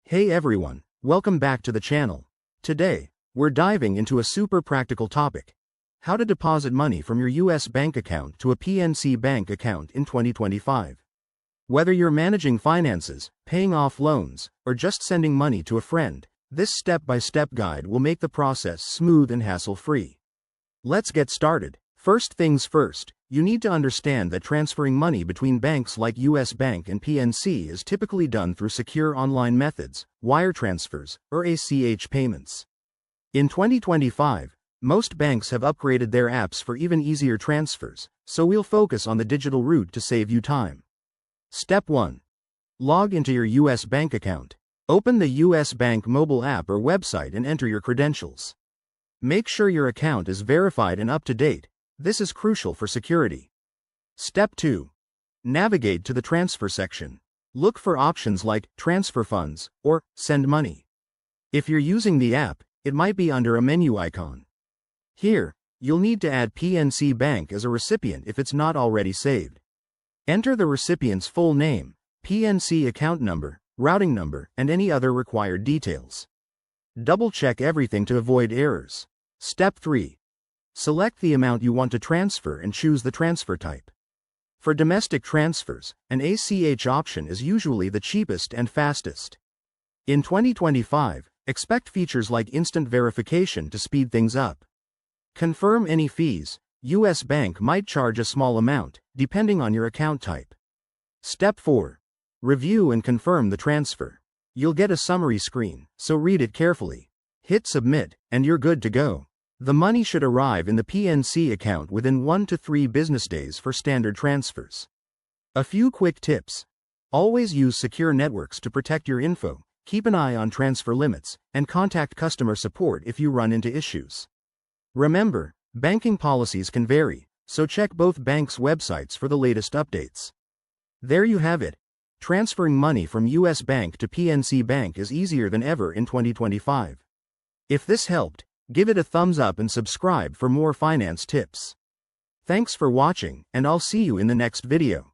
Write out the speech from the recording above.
Hey everyone, welcome back to the channel. Today, we're diving into a super practical topic: how to deposit money from your US bank account to a PNC bank account in 2025. Whether you're managing finances, paying off loans, or just sending money to a friend, this step-by-step guide will make the process smooth and hassle-free. Let's get started. First things first, you need to understand that transferring money between banks like US Bank and PNC is typically done through secure online methods, wire transfers, or ACH payments. In 2025, most banks have upgraded their apps for even easier transfers, so we'll focus on the digital route to save you time. Step 1. Log into your US Bank account. Open the US Bank mobile app or website and enter your credentials. Make sure your account is verified and up to date. This is crucial for security. Step 2. Navigate to the transfer section. Look for options like Transfer Funds or Send Money. If you're using the app, it might be under a menu icon. Here, you'll need to add PNC Bank as a recipient if it's not already saved. Enter the recipient's full name, PNC account number, routing number, and any other required details. Double-check everything to avoid errors. Step 3. Select the amount you want to transfer and choose the transfer type. For domestic transfers, an ACH option is usually the cheapest and fastest. In 2025, expect features like instant verification to speed things up. Confirm any fees. US Bank might charge a small amount, depending on your account type. Step 4. Review and confirm the transfer. You'll get a summary screen, so read it carefully. Hit submit, and you're good to go. The money should arrive in the PNC account within 1 to 3 business days for standard transfers. A few quick tips. Always use secure networks to protect your info, keep an eye on transfer limits, and contact customer support if you run into issues. Remember, banking policies can vary, so check both banks' websites for the latest updates. There you have it. Transferring money from US Bank to PNC Bank is easier than ever in 2025. If this helped, give it a thumbs up and subscribe for more finance tips. Thanks for watching, and I'll see you in the next video.